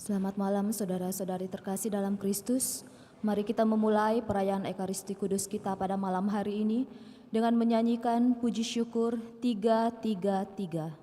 Selamat malam saudara-saudari terkasih dalam Kristus. Mari kita memulai perayaan Ekaristi Kudus kita pada malam hari ini dengan menyanyikan puji syukur 333.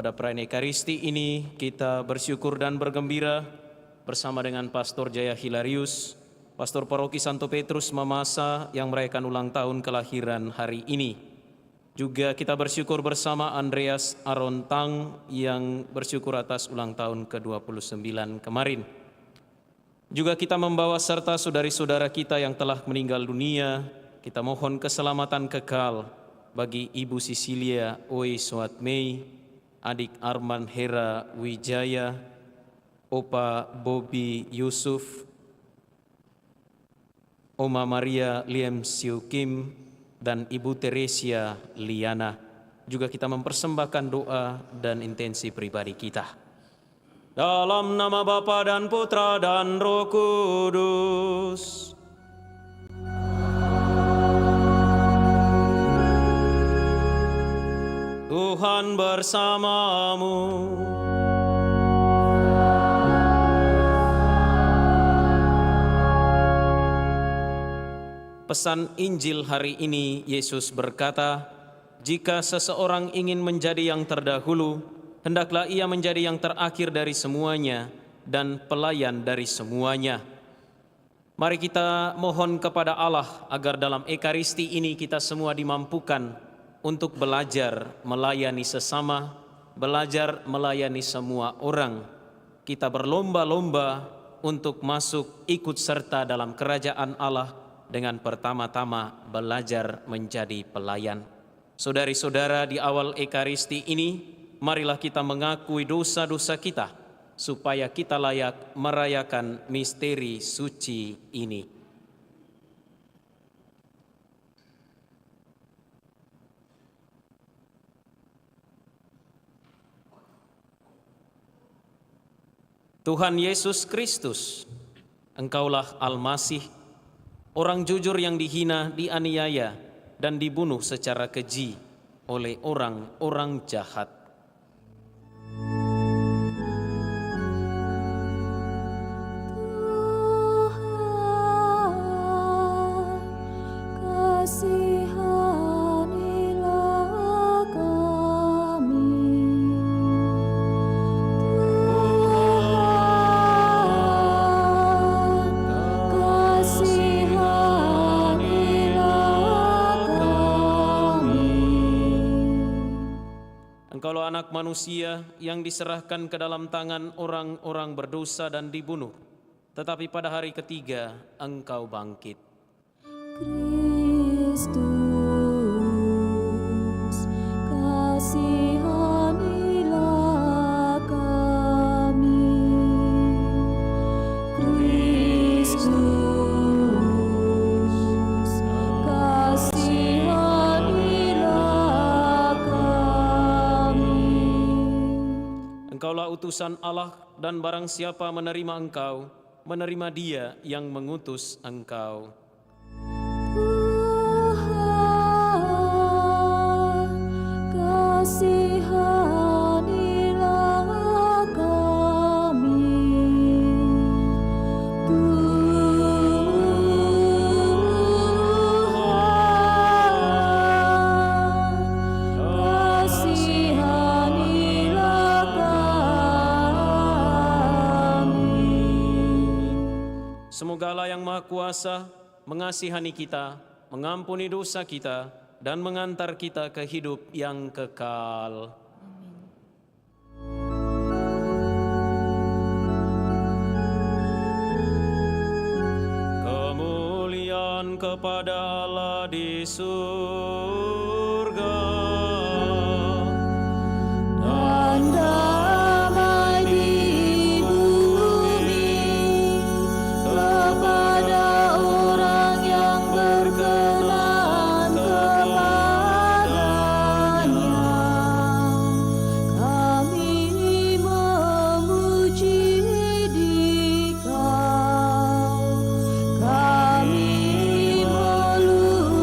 Pada perayaan Ekaristi ini kita bersyukur dan bergembira bersama dengan Pastor Jaya Hilarius, Pastor Paroki Santo Petrus Mamasa yang merayakan ulang tahun kelahiran hari ini. Juga kita bersyukur bersama Andreas Arontang yang bersyukur atas ulang tahun ke-29 kemarin. Juga kita membawa serta saudari-saudara kita yang telah meninggal dunia. Kita mohon keselamatan kekal bagi Ibu Sisilia Oi Suatmei, adik Arman Hera Wijaya, Opa Bobi Yusuf, Oma Maria Liem Siu Kim, dan Ibu Teresia Liana. Juga kita mempersembahkan doa dan intensi pribadi kita. Dalam nama Bapa dan Putra dan Roh Kudus. Tuhan bersamamu. Pesan Injil hari ini, Yesus berkata, "Jika seseorang ingin menjadi yang terdahulu, hendaklah ia menjadi yang terakhir dari semuanya dan pelayan dari semuanya." Mari kita mohon kepada Allah agar dalam Ekaristi ini kita semua dimampukan untuk belajar melayani sesama, belajar melayani semua orang. Kita berlomba-lomba untuk masuk ikut serta dalam kerajaan Allah dengan pertama-tama belajar menjadi pelayan. Saudari-saudara, di awal Ekaristi ini, marilah kita mengakui dosa-dosa kita, supaya kita layak merayakan misteri suci ini. Tuhan Yesus Kristus, Engkaulah Al-Masih, orang jujur yang dihina, dianiaya, dan dibunuh secara keji oleh orang-orang jahat. Engkaulah Anak Manusia yang diserahkan ke dalam tangan orang-orang berdosa dan dibunuh, tetapi pada hari ketiga Engkau bangkit. Kristus, kasihanilah kami. Kristus, kasihanilah kami. Engkaulah utusan Allah, dan barang siapa menerima Engkau, menerima Dia yang mengutus Engkau. Tuhan, kasihanilah kami. Tuhan, kasihanilah kami. Semoga Allah yang Maha Kuasa mengasihani kita, mengampuni dosa kita, dan mengantar kita ke hidup yang kekal. Kemuliaan kepada Allah di surga, Dan damai di bumi kepada orang yang berkenan kepadanya. Kami memuji Dikau, kami meluhurkan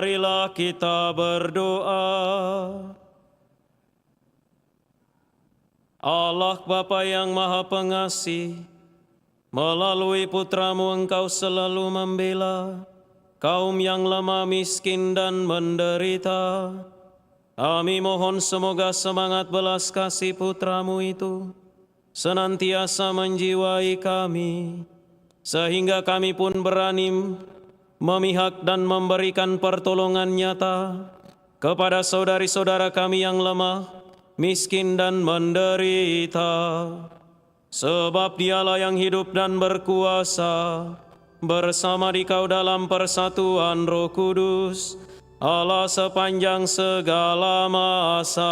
Marilah kita berdoa. Allah Bapa yang Maha Pengasih, melalui Putra-Mu Engkau selalu membela kaum yang lemah, miskin, dan menderita. Kami mohon semoga semangat belas kasih Putra-Mu itu senantiasa menjiwai kami, sehingga kami pun berani memihak dan memberikan pertolongan nyata kepada saudari-saudara kami yang lemah, miskin, dan menderita. Sebab Dialah yang hidup dan berkuasa, bersama Dikau dalam persatuan Roh Kudus, Allah sepanjang segala masa.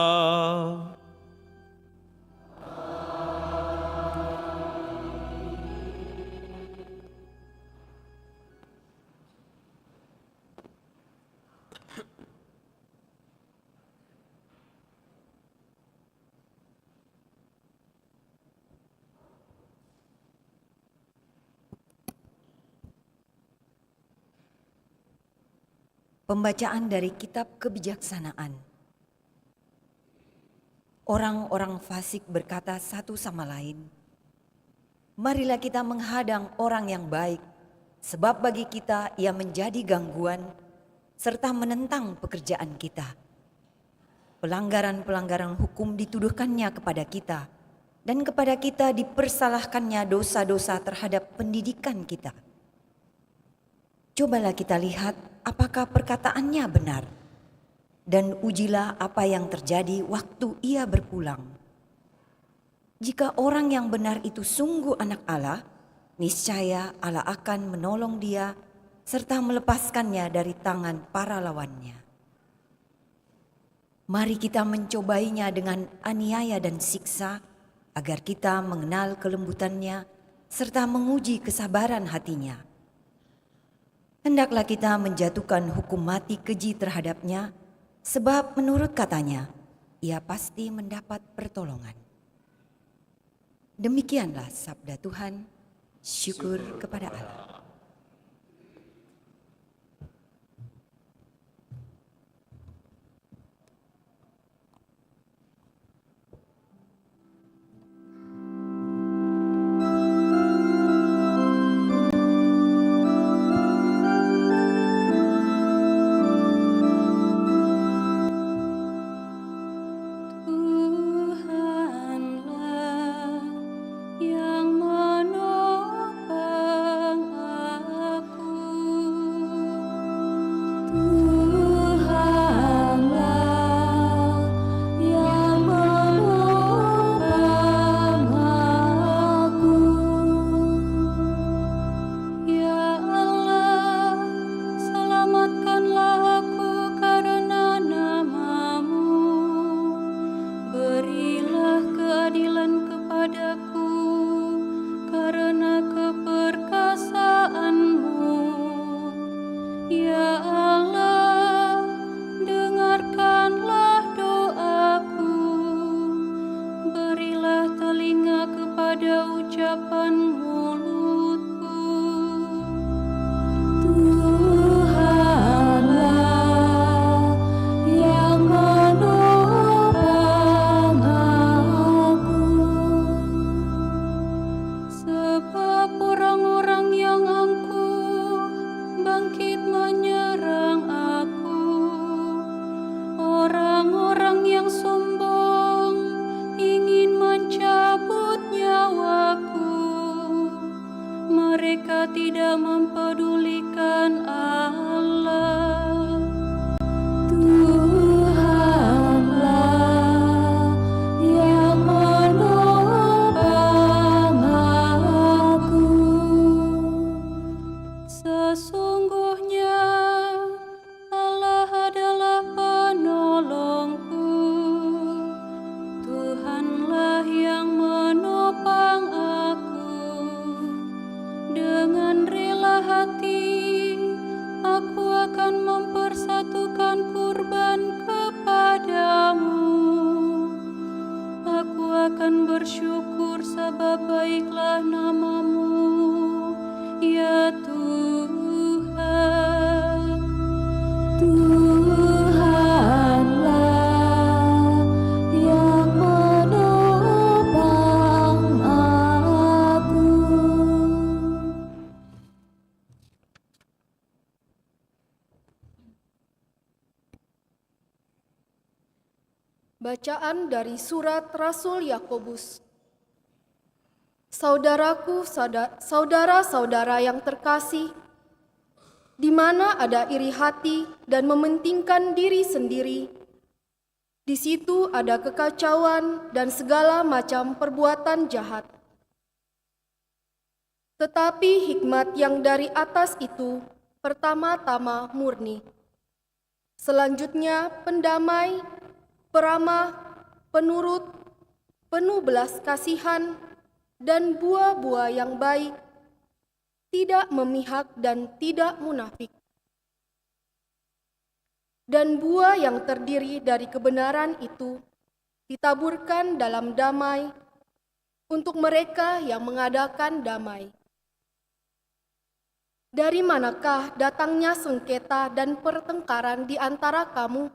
Pembacaan dari Kitab Kebijaksanaan. Orang-orang fasik berkata satu sama lain, "Marilah kita menghadang orang yang baik, sebab bagi kita ia menjadi gangguan serta menentang pekerjaan kita. Pelanggaran-pelanggaran hukum dituduhkannya kepada kita, dan kepada kita dipersalahkannya dosa-dosa terhadap pendidikan kita. Cobalah kita lihat apakah perkataannya benar, dan ujilah apa yang terjadi waktu ia berpulang. Jika orang yang benar itu sungguh anak Allah, niscaya Allah akan menolong dia serta melepaskannya dari tangan para lawannya. Mari kita mencobainya dengan aniaya dan siksa, agar kita mengenal kelembutannya serta menguji kesabaran hatinya. Hendaklah kita menjatuhkan hukum mati keji terhadapnya, sebab menurut katanya, ia pasti mendapat pertolongan." Demikianlah sabda Tuhan, syukur kepada Allah. Tuhanlah yang menopang Bacaan dari surat Rasul Yakobus. Saudaraku, saudara-saudara yang terkasih, di mana ada iri hati dan mementingkan diri sendiri, di situ ada kekacauan dan segala macam perbuatan jahat. Tetapi hikmat yang dari atas itu pertama-tama murni. Selanjutnya pendamai, peramah, penurut, penuh belas kasihan, dan buah-buah yang baik, tidak memihak dan tidak munafik. Dan buah yang terdiri dari kebenaran itu ditaburkan dalam damai untuk mereka yang mengadakan damai. Dari manakah datangnya sengketa dan pertengkaran di antara kamu?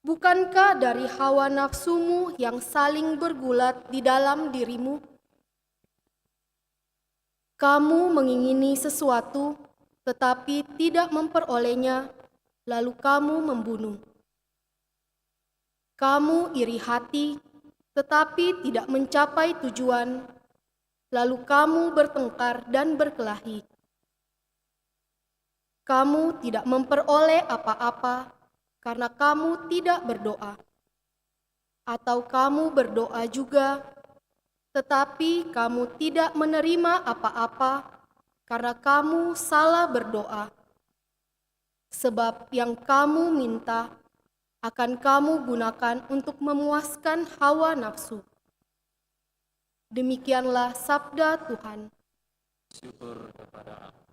Bukankah dari hawa nafsumu yang saling bergulat di dalam dirimu? Kamu mengingini sesuatu, tetapi tidak memperolehnya, lalu kamu membunuh. Kamu iri hati, tetapi tidak mencapai tujuan, lalu kamu bertengkar dan berkelahi. Kamu tidak memperoleh apa-apa, karena kamu tidak berdoa. Atau kamu berdoa juga, tetapi kamu tidak menerima apa-apa, karena kamu salah berdoa. Sebab yang kamu minta akan kamu gunakan untuk memuaskan hawa nafsu. Demikianlah sabda Tuhan. Syukur kepada Allah.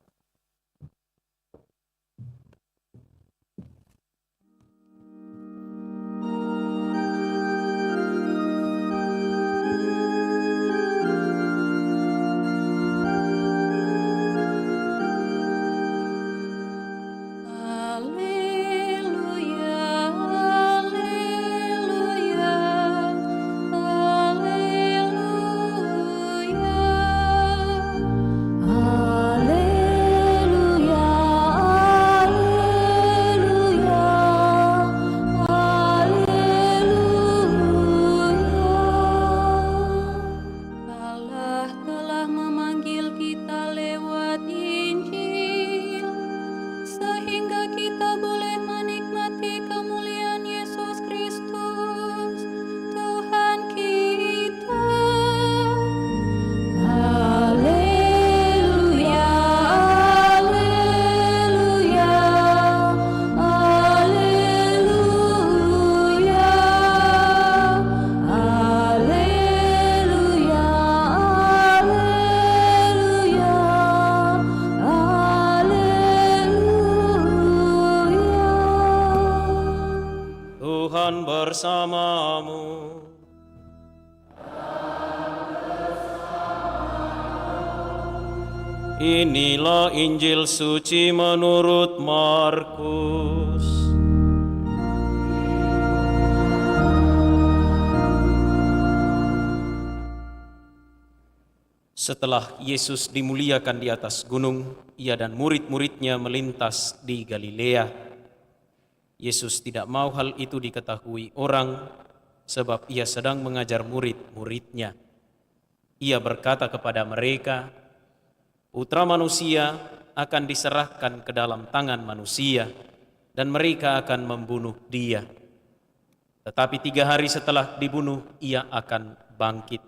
Tuhan bersamamu. Inilah Injil suci menurut Markus. Setelah Yesus dimuliakan di atas gunung, ia dan murid-muridnya melintas di Galilea. Yesus tidak mau hal itu diketahui orang, sebab ia sedang mengajar murid-muridnya. Ia berkata kepada mereka, Putra Manusia akan diserahkan ke dalam tangan manusia, dan mereka akan membunuh dia. Tetapi 3 hari setelah dibunuh, ia akan bangkit.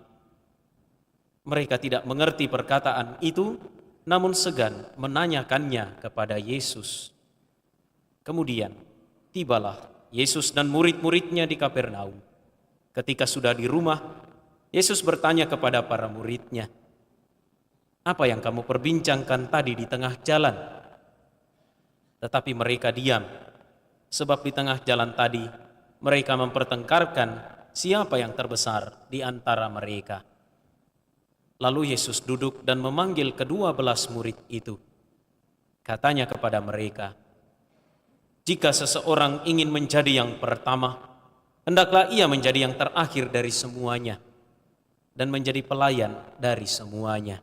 Mereka tidak mengerti perkataan itu, namun segan menanyakannya kepada Yesus. Kemudian, tibalah Yesus dan murid-muridnya di Kapernaum. Ketika sudah di rumah, Yesus bertanya kepada para muridnya, "Apa yang kamu perbincangkan tadi di tengah jalan?" Tetapi mereka diam, sebab di tengah jalan tadi mereka mempertengkarkan siapa yang terbesar di antara mereka. Lalu Yesus duduk dan memanggil ke-12 murid itu. Katanya kepada mereka, "Jika seseorang ingin menjadi yang pertama, hendaklah ia menjadi yang terakhir dari semuanya, dan menjadi pelayan dari semuanya."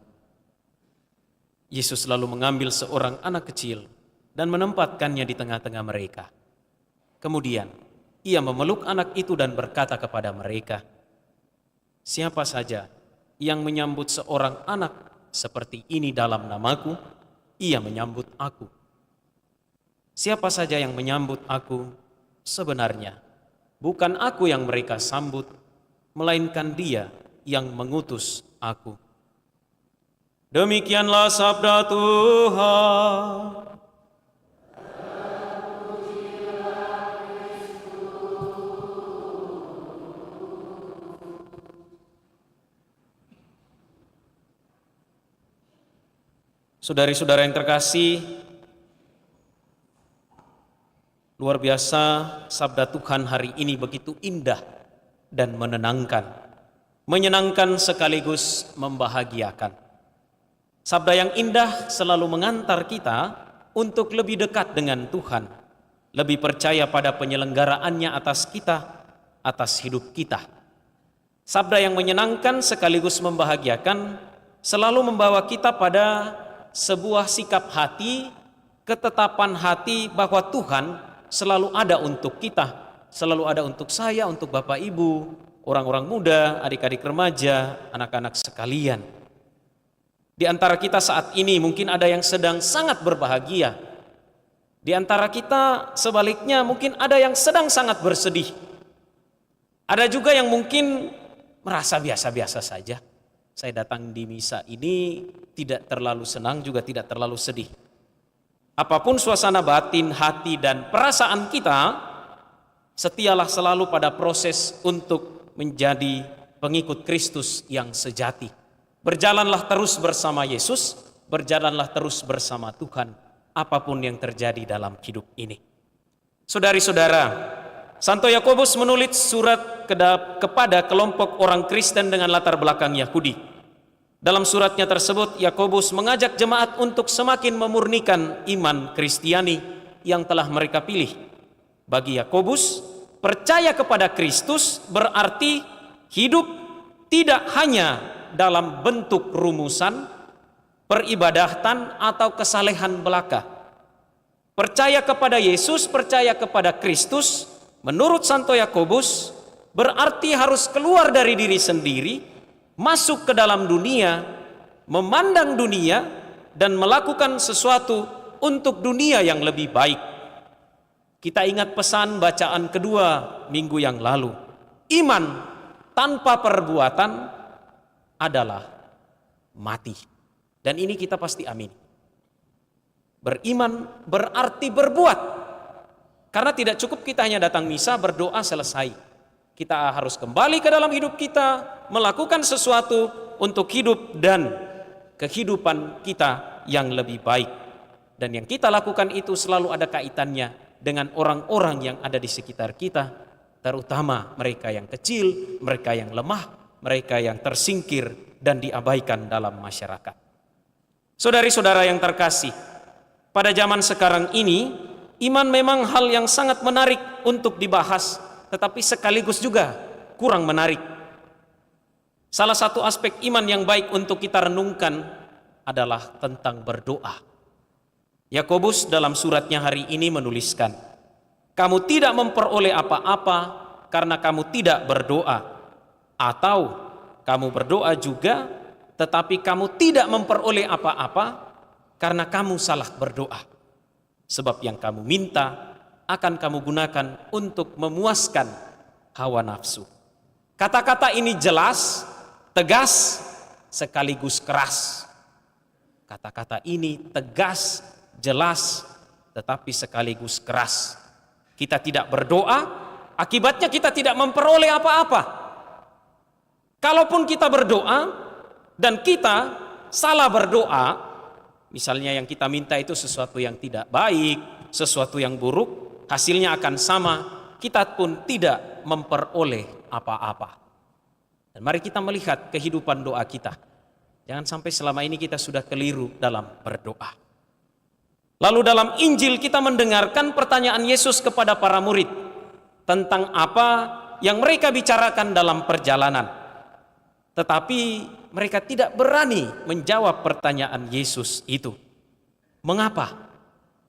Yesus lalu mengambil seorang anak kecil dan menempatkannya di tengah-tengah mereka. Kemudian ia memeluk anak itu dan berkata kepada mereka, "Siapa saja yang menyambut seorang anak seperti ini dalam namaku, ia menyambut aku. Siapa saja yang menyambut aku, sebenarnya bukan aku yang mereka sambut, melainkan Dia yang mengutus aku." Demikianlah sabda Tuhan. Saudari-saudara yang terkasih, luar biasa sabda Tuhan hari ini begitu indah dan menenangkan, menyenangkan sekaligus membahagiakan. Sabda yang indah selalu mengantar kita untuk lebih dekat dengan Tuhan, lebih percaya pada penyelenggaraannya atas kita, atas hidup kita. Sabda yang menyenangkan sekaligus membahagiakan selalu membawa kita pada sebuah sikap hati, ketetapan hati bahwa Tuhan selalu ada untuk kita, selalu ada untuk saya, untuk Bapak Ibu, orang-orang muda, adik-adik remaja, anak-anak sekalian. Di antara kita saat ini mungkin ada yang sedang sangat berbahagia. Di antara kita sebaliknya mungkin ada yang sedang sangat bersedih. Ada juga yang mungkin merasa biasa-biasa saja. Saya datang di misa ini tidak terlalu senang juga tidak terlalu sedih. Apapun suasana batin, hati dan perasaan kita, setialah selalu pada proses untuk menjadi pengikut Kristus yang sejati. Berjalanlah terus bersama Yesus, berjalanlah terus bersama Tuhan, apapun yang terjadi dalam hidup ini. Saudari-saudara, Santo Yakobus menulis surat kepada kelompok orang Kristen dengan latar belakang Yahudi. Dalam suratnya tersebut, Yakobus mengajak jemaat untuk semakin memurnikan iman Kristiani yang telah mereka pilih. Bagi Yakobus, percaya kepada Kristus berarti hidup tidak hanya dalam bentuk rumusan, peribadatan atau kesalehan belaka. Percaya kepada Yesus, percaya kepada Kristus, menurut Santo Yakobus, berarti harus keluar dari diri sendiri, masuk ke dalam dunia, memandang dunia, dan melakukan sesuatu untuk dunia yang lebih baik. Kita ingat pesan bacaan kedua minggu yang lalu. Iman tanpa perbuatan adalah mati. Dan ini kita pasti amin. Beriman berarti berbuat. Karena tidak cukup kita hanya datang misa, berdoa, selesai. Kita harus kembali ke dalam hidup kita, melakukan sesuatu untuk hidup dan kehidupan kita yang lebih baik. Dan yang kita lakukan itu selalu ada kaitannya dengan orang-orang yang ada di sekitar kita, terutama mereka yang kecil, mereka yang lemah, mereka yang tersingkir dan diabaikan dalam masyarakat. Saudari-saudara yang terkasih, pada zaman sekarang ini, iman memang hal yang sangat menarik untuk dibahas, tetapi sekaligus juga kurang menarik. Salah satu aspek iman yang baik untuk kita renungkan adalah tentang berdoa. Yakobus dalam suratnya hari ini menuliskan, "Kamu tidak memperoleh apa-apa karena kamu tidak berdoa, atau kamu berdoa juga tetapi kamu tidak memperoleh apa-apa karena kamu salah berdoa. Sebab yang kamu minta akan kamu gunakan untuk memuaskan hawa nafsu." Kata-kata ini jelas, tegas, sekaligus keras. Kata-kata ini tegas, jelas, tetapi sekaligus keras. Kita tidak berdoa, akibatnya kita tidak memperoleh apa-apa. Kalaupun kita berdoa dan kita salah berdoa, misalnya yang kita minta itu sesuatu yang tidak baik, sesuatu yang buruk, hasilnya akan sama, kita pun tidak memperoleh apa-apa. Dan mari kita melihat kehidupan doa kita. Jangan sampai selama ini kita sudah keliru dalam berdoa. Lalu dalam Injil kita mendengarkan pertanyaan Yesus kepada para murid tentang apa yang mereka bicarakan dalam perjalanan. Tetapi mereka tidak berani menjawab pertanyaan Yesus itu. Mengapa?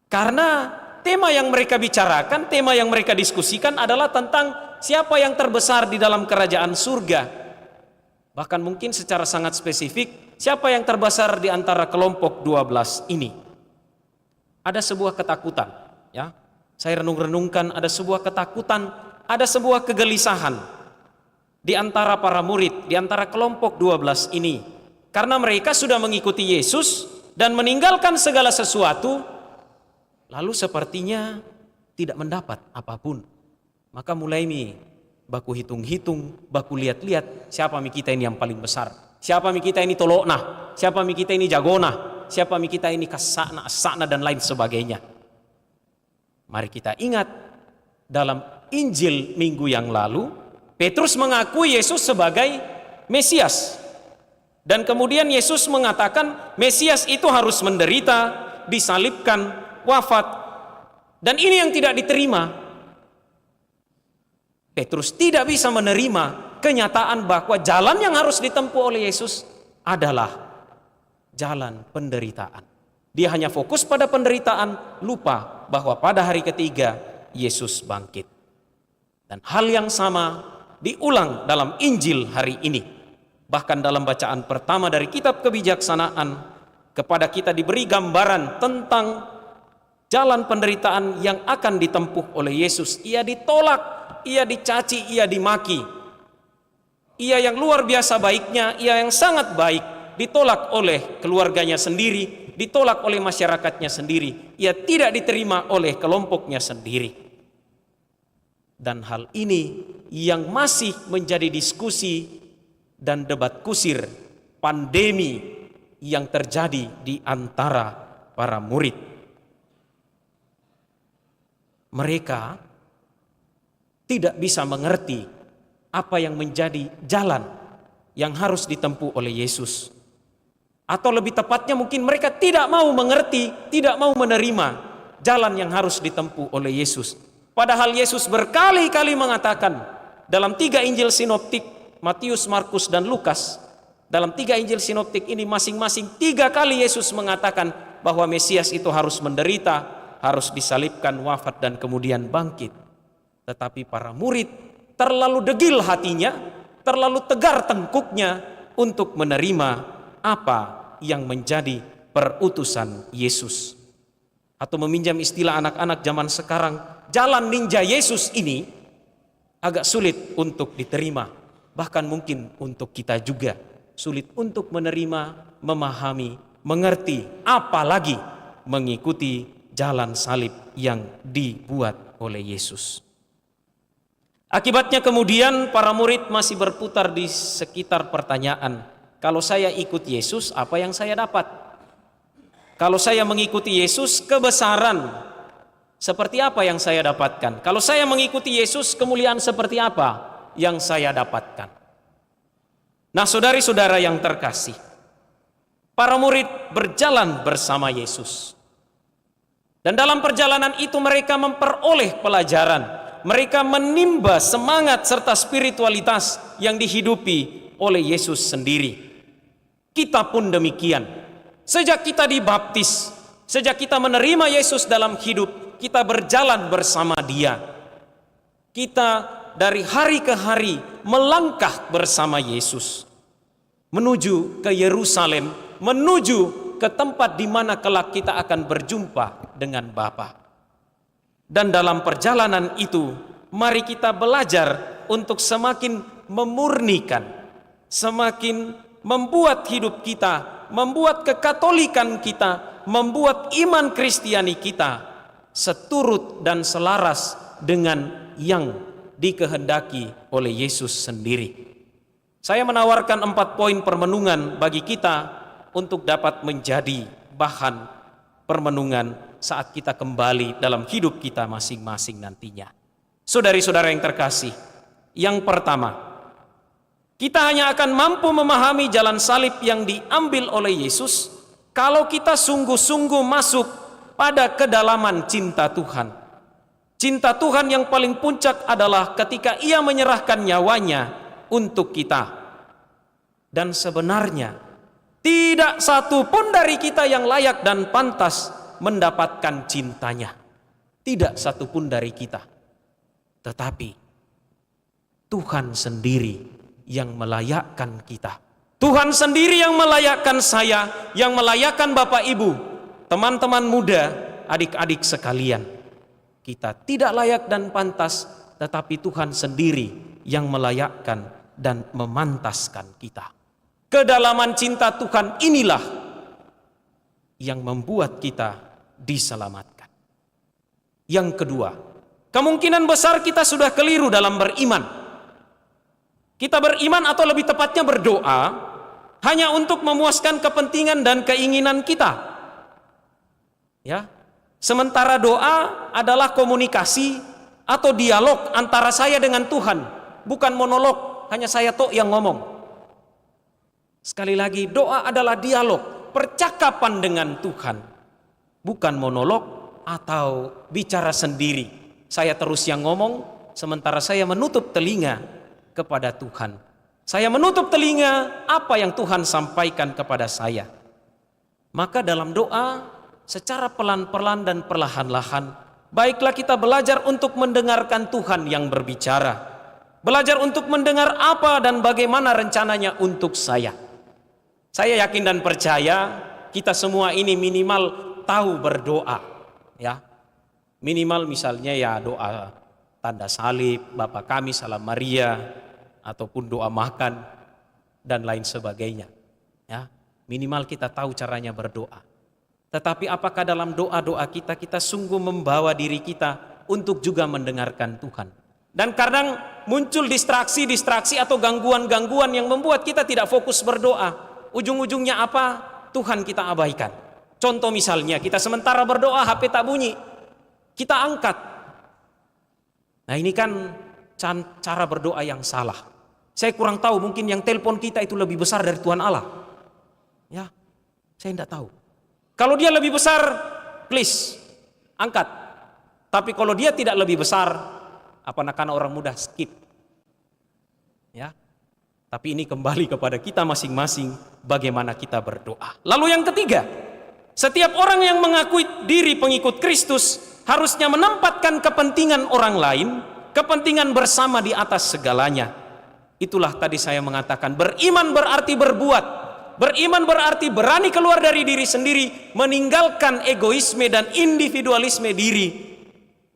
Karena tema yang mereka bicarakan, tema yang mereka diskusikan adalah tentang siapa yang terbesar di dalam kerajaan surga. Bahkan mungkin secara sangat spesifik, siapa yang terbesar di antara kelompok 12 ini. Ada sebuah ketakutan, ya. Saya renung-renungkan, ada sebuah ketakutan, ada sebuah kegelisahan di antara para murid, di antara kelompok 12 ini. Karena mereka sudah mengikuti Yesus dan meninggalkan segala sesuatu, lalu sepertinya tidak mendapat apapun. Maka mulai baku hitung-hitung, baku lihat-lihat, siapa kita ini yang paling besar, siapa kita ini tolokna, siapa kita ini jagona, siapa kita ini kasakna, asakna dan lain sebagainya. Mari kita ingat, dalam Injil minggu yang lalu, Petrus mengakui Yesus sebagai Mesias. Dan kemudian Yesus mengatakan Mesias itu harus menderita, disalibkan, wafat. Dan ini yang tidak diterima. Petrus tidak bisa menerima kenyataan bahwa jalan yang harus ditempuh oleh Yesus adalah jalan penderitaan. Dia hanya fokus pada penderitaan, lupa bahwa pada hari ketiga Yesus bangkit. Dan hal yang sama diulang dalam Injil hari ini. Bahkan dalam bacaan pertama dari kitab kebijaksanaan, kepada kita diberi gambaran tentang jalan penderitaan yang akan ditempuh oleh Yesus. Ia ditolak, ia dicaci, ia dimaki. Ia yang luar biasa baiknya, ia yang sangat baik, ditolak oleh keluarganya sendiri, ditolak oleh masyarakatnya sendiri. Ia tidak diterima oleh kelompoknya sendiri. Dan hal ini yang masih menjadi diskusi dan debat kusir, pandemi yang terjadi di antara para murid. Mereka tidak bisa mengerti apa yang menjadi jalan yang harus ditempuh oleh Yesus. Atau lebih tepatnya mungkin mereka tidak mau mengerti, tidak mau menerima jalan yang harus ditempuh oleh Yesus. Padahal Yesus berkali-kali mengatakan dalam 3 Injil sinoptik, Matius, Markus, dan Lukas. Dalam 3 Injil sinoptik ini masing-masing 3 kali Yesus mengatakan bahwa Mesias itu harus menderita, harus disalibkan, wafat, dan kemudian bangkit. Tetapi para murid terlalu degil hatinya, terlalu tegar tengkuknya untuk menerima apa yang menjadi perutusan Yesus. Atau meminjam istilah anak-anak zaman sekarang, jalan ninja Yesus ini agak sulit untuk diterima. Bahkan mungkin untuk kita juga sulit untuk menerima, memahami, mengerti, apalagi mengikuti jalan salib yang dibuat oleh Yesus. Akibatnya kemudian para murid masih berputar di sekitar pertanyaan, kalau saya ikut Yesus, apa yang saya dapat? Kalau saya mengikuti Yesus, kebesaran seperti apa yang saya dapatkan? Kalau saya mengikuti Yesus, kemuliaan seperti apa yang saya dapatkan? Nah, saudari-saudara yang terkasih, para murid berjalan bersama Yesus. Dan dalam perjalanan itu mereka memperoleh pelajaran. Mereka menimba semangat serta spiritualitas yang dihidupi oleh Yesus sendiri. Kita pun demikian. Sejak kita dibaptis, sejak kita menerima Yesus dalam hidup, kita berjalan bersama Dia. Kita dari hari ke hari melangkah bersama Yesus menuju ke Yerusalem, menuju ke tempat di mana kelak kita akan berjumpa dengan Bapa. Dan dalam perjalanan itu, mari kita belajar untuk semakin memurnikan, semakin membuat hidup kita, membuat kekatolikan kita, membuat iman Kristiani kita seturut dan selaras dengan yang dikehendaki oleh Yesus sendiri. Saya menawarkan 4 poin permenungan bagi kita untuk dapat menjadi bahan permenungan saat kita kembali dalam hidup kita masing-masing nantinya. Saudari-saudara yang terkasih, yang pertama, kita hanya akan mampu memahami jalan salib yang diambil oleh Yesus kalau kita sungguh-sungguh masuk pada kedalaman cinta Tuhan. Cinta Tuhan yang paling puncak adalah ketika Ia menyerahkan nyawanya untuk kita. Dan sebenarnya tidak satu pun dari kita yang layak dan pantas mendapatkan cintanya. Tidak satupun dari kita. Tetapi Tuhan sendiri yang melayakkan kita. Tuhan sendiri yang melayakkan saya, yang melayakkan Bapak Ibu, teman-teman muda, adik-adik sekalian. Kita tidak layak dan pantas, tetapi Tuhan sendiri yang melayakkan dan memantaskan kita. Kedalaman cinta Tuhan inilah yang membuat kita diselamatkan. Yang kedua, kemungkinan besar kita sudah keliru dalam beriman. Kita beriman atau lebih tepatnya berdoa hanya untuk memuaskan kepentingan dan keinginan kita. Ya. Sementara doa adalah komunikasi atau dialog antara saya dengan Tuhan, bukan monolog, hanya saya tok yang ngomong. Sekali lagi, doa adalah dialog, percakapan dengan Tuhan, bukan monolog atau bicara sendiri. Saya terus yang ngomong, sementara saya menutup telinga kepada Tuhan. Saya menutup telinga apa yang Tuhan sampaikan kepada saya. Maka dalam doa, secara pelan-pelan dan perlahan-lahan, baiklah kita belajar untuk mendengarkan Tuhan yang berbicara. Belajar untuk mendengar apa dan bagaimana rencananya untuk saya. Saya yakin dan percaya kita semua ini minimal tahu berdoa, ya. Minimal misalnya ya doa tanda salib, Bapa Kami, Salam Maria, ataupun doa makan dan lain sebagainya. Ya, minimal kita tahu caranya berdoa. Tetapi apakah dalam doa-doa kita sungguh membawa diri kita untuk juga mendengarkan Tuhan? Dan kadang muncul distraksi atau gangguan-gangguan yang membuat kita tidak fokus berdoa. Ujung-ujungnya apa? Tuhan kita abaikan. Contoh misalnya, kita sementara berdoa, HP tak bunyi. Kita angkat. Nah ini kan cara berdoa yang salah. Saya kurang tahu, mungkin yang telepon kita itu lebih besar dari Tuhan Allah. Ya, saya tidak tahu. Kalau dia lebih besar, please, angkat. Tapi kalau dia tidak lebih besar, karena orang muda skip. Ya. Tapi ini kembali kepada kita masing-masing bagaimana kita berdoa. Lalu yang ketiga, setiap orang yang mengakui diri pengikut Kristus harusnya menempatkan kepentingan orang lain, kepentingan bersama di atas segalanya. Itulah tadi saya mengatakan beriman berarti berbuat. Beriman berarti berani keluar dari diri sendiri, meninggalkan egoisme dan individualisme diri,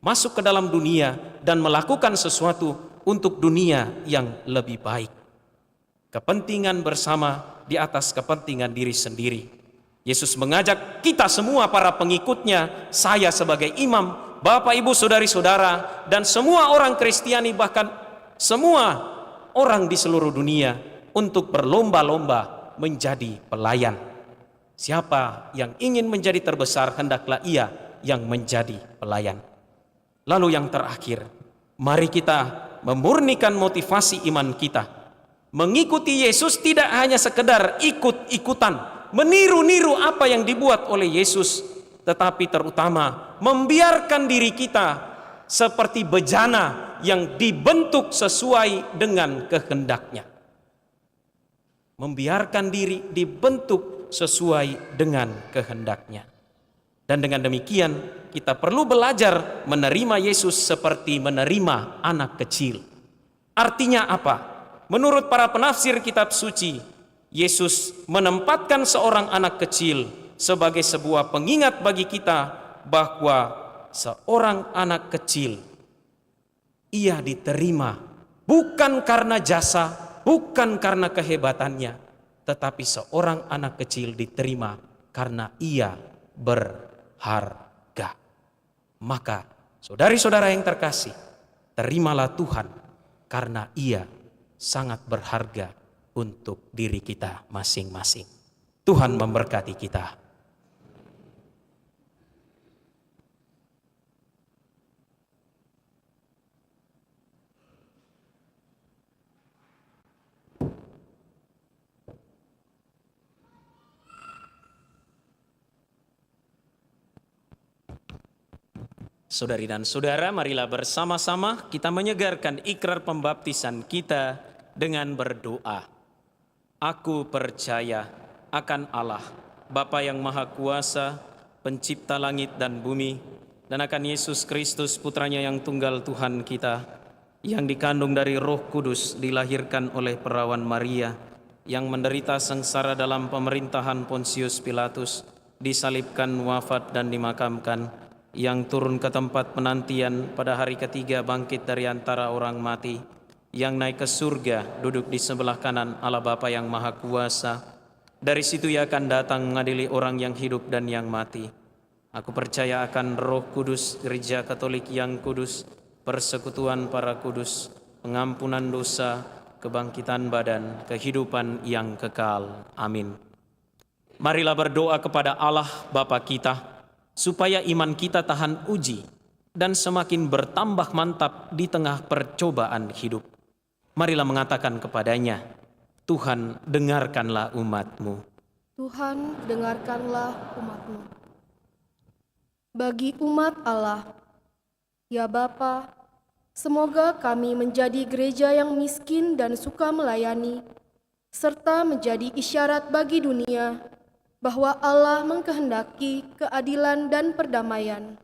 masuk ke dalam dunia dan melakukan sesuatu untuk dunia yang lebih baik. Kepentingan bersama di atas kepentingan diri sendiri. Yesus mengajak kita semua para pengikutnya, saya sebagai imam, Bapak Ibu saudari-saudara, dan semua orang Kristiani, bahkan semua orang di seluruh dunia, untuk berlomba-lomba menjadi pelayan. Siapa yang ingin menjadi terbesar, hendaklah ia yang menjadi pelayan. Lalu yang terakhir, mari kita memurnikan motivasi iman kita. Mengikuti Yesus tidak hanya sekedar ikut-ikutan, meniru-niru apa yang dibuat oleh Yesus, tetapi terutama membiarkan diri kita seperti bejana yang dibentuk sesuai dengan kehendaknya. Membiarkan diri dibentuk sesuai dengan kehendaknya. Dan dengan demikian kita perlu belajar menerima Yesus seperti menerima anak kecil. Artinya apa? Menurut para penafsir kitab suci, Yesus menempatkan seorang anak kecil sebagai sebuah pengingat bagi kita bahwa seorang anak kecil, ia diterima bukan karena jasa, bukan karena kehebatannya, tetapi seorang anak kecil diterima karena ia berharga. Maka saudari-saudara yang terkasih, terimalah Tuhan karena ia sangat berharga untuk diri kita masing-masing. Tuhan memberkati kita. Saudari dan saudara, marilah bersama-sama kita menyegarkan ikrar pembaptisan kita dengan berdoa. Aku percaya akan Allah, Bapa yang Maha Kuasa, pencipta langit dan bumi, dan akan Yesus Kristus putranya yang tunggal Tuhan kita, yang dikandung dari Roh Kudus, dilahirkan oleh perawan Maria, yang menderita sengsara dalam pemerintahan Pontius Pilatus, disalibkan, wafat dan dimakamkan, yang turun ke tempat penantian, pada hari ketiga bangkit dari antara orang mati, yang naik ke surga, duduk di sebelah kanan Allah Bapa yang Maha Kuasa. Dari situ Ia akan datang mengadili orang yang hidup dan yang mati. Aku percaya akan Roh Kudus, Gereja Katolik yang kudus, persekutuan para kudus, pengampunan dosa, kebangkitan badan, kehidupan yang kekal. Amin. Marilah berdoa kepada Allah Bapa kita, supaya iman kita tahan uji dan semakin bertambah mantap di tengah percobaan hidup. Marilah mengatakan kepadanya, Tuhan, dengarkanlah umat-Mu. Tuhan, dengarkanlah umat-Mu. Bagi umat Allah, ya Bapa, semoga kami menjadi gereja yang miskin dan suka melayani, serta menjadi isyarat bagi dunia bahwa Allah mengkehendaki keadilan dan perdamaian.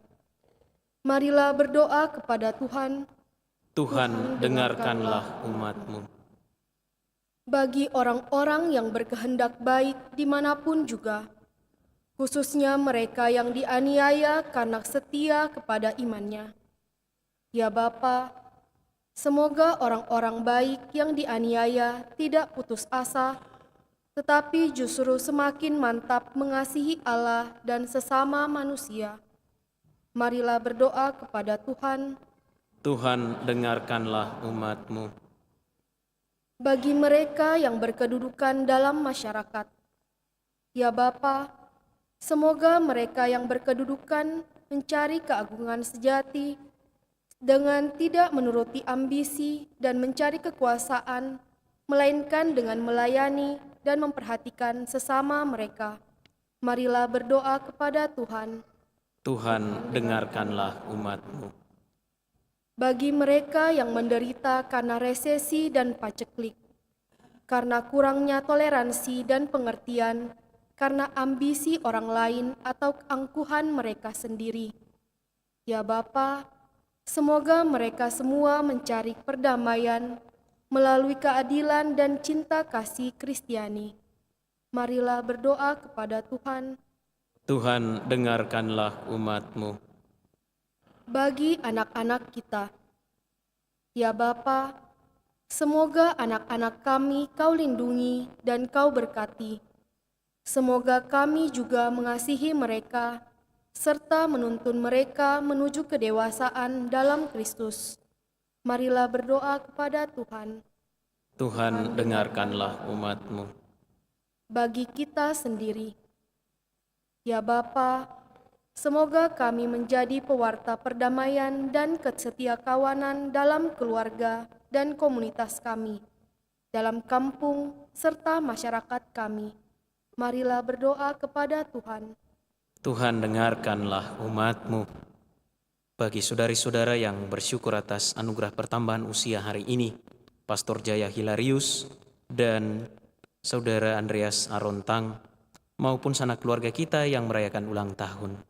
Marilah berdoa kepada Tuhan. Tuhan, dengarkanlah umat-Mu. Bagi orang-orang yang berkehendak baik dimanapun juga, khususnya mereka yang dianiaya karena setia kepada imannya. Ya Bapa, semoga orang-orang baik yang dianiaya tidak putus asa, tetapi justru semakin mantap mengasihi Allah dan sesama manusia. Marilah berdoa kepada Tuhan. Tuhan, dengarkanlah umat-Mu. Bagi mereka yang berkedudukan dalam masyarakat, ya Bapa, semoga mereka yang berkedudukan mencari keagungan sejati dengan tidak menuruti ambisi dan mencari kekuasaan, melainkan dengan melayani dan memperhatikan sesama mereka. Marilah berdoa kepada Tuhan. Tuhan, dengarkanlah umat-Mu. Bagi mereka yang menderita karena resesi dan paceklik, karena kurangnya toleransi dan pengertian, karena ambisi orang lain atau keangkuhan mereka sendiri. Ya Bapa, semoga mereka semua mencari perdamaian melalui keadilan dan cinta kasih Kristiani. Marilah berdoa kepada Tuhan. Tuhan, dengarkanlah umat-Mu. Bagi anak-anak kita, ya Bapa, semoga anak-anak kami Kau lindungi dan Kau berkati. Semoga kami juga mengasihi mereka, serta menuntun mereka menuju kedewasaan dalam Kristus. Marilah berdoa kepada Tuhan. Tuhan, dengarkanlah umat-Mu. Bagi kita sendiri, ya Bapa, semoga kami menjadi pewarta perdamaian dan kesetiakawanan dalam keluarga dan komunitas kami, dalam kampung serta masyarakat kami. Marilah berdoa kepada Tuhan. Tuhan, dengarkanlah umat-Mu. Bagi saudari-saudara yang bersyukur atas anugerah pertambahan usia hari ini, Pastor Jaya Hilarius dan Saudara Andreas Arontang, maupun sanak keluarga kita yang merayakan ulang tahun.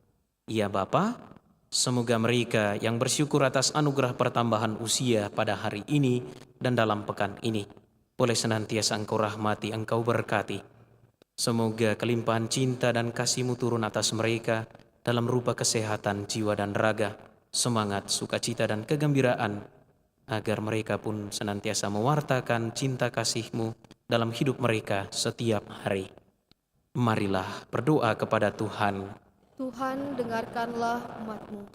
Ya Bapa, semoga mereka yang bersyukur atas anugerah pertambahan usia pada hari ini dan dalam pekan ini, boleh senantiasa Engkau rahmati, Engkau berkati. Semoga kelimpahan cinta dan kasih-Mu turun atas mereka dalam rupa kesehatan jiwa dan raga, semangat, sukacita dan kegembiraan, agar mereka pun senantiasa mewartakan cinta kasih-Mu dalam hidup mereka setiap hari. Marilah berdoa kepada Tuhan. Tuhan, dengarkanlah umat-Mu.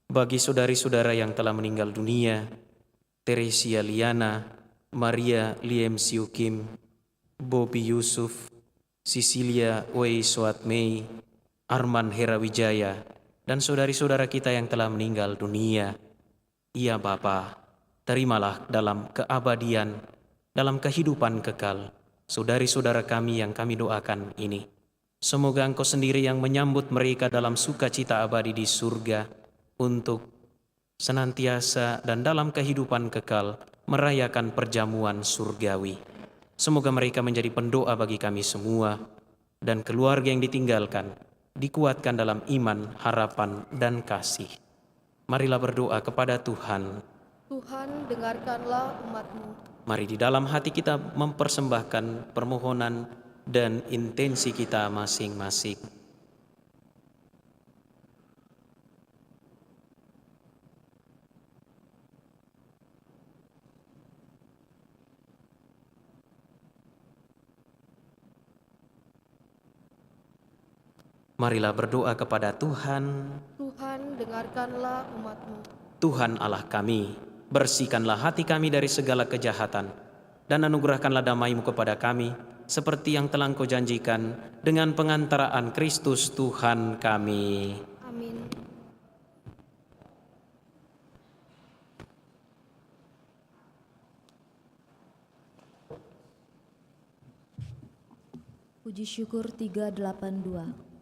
Bagi saudari-saudara yang telah meninggal dunia, Teresia Liana, Maria Liem Siu Kim, Bobby Yusuf, Cecilia Wei Soat Mei, Arman Herawijaya, dan saudari-saudara kita yang telah meninggal dunia, ya Bapa, terimalah dalam keabadian, dalam kehidupan kekal, saudari-saudara kami yang kami doakan ini. Semoga Engkau sendiri yang menyambut mereka dalam sukacita abadi di surga, untuk senantiasa dan dalam kehidupan kekal merayakan perjamuan surgawi. Semoga mereka menjadi pendoa bagi kami semua, dan keluarga yang ditinggalkan dikuatkan dalam iman, harapan, dan kasih. Marilah berdoa kepada Tuhan. Tuhan, dengarkanlah umat-Mu. Mari di dalam hati kita mempersembahkan permohonan dan intensi kita masing-masing. Marilah berdoa kepada Tuhan. Tuhan, dengarkanlah umat-Mu. Tuhan Allah kami, bersihkanlah hati kami dari segala kejahatan, dan anugerahkanlah damai-Mu kepada kami, seperti yang telah Engkau janjikan dengan pengantaraan Kristus Tuhan kami. Amin. Puji syukur 382.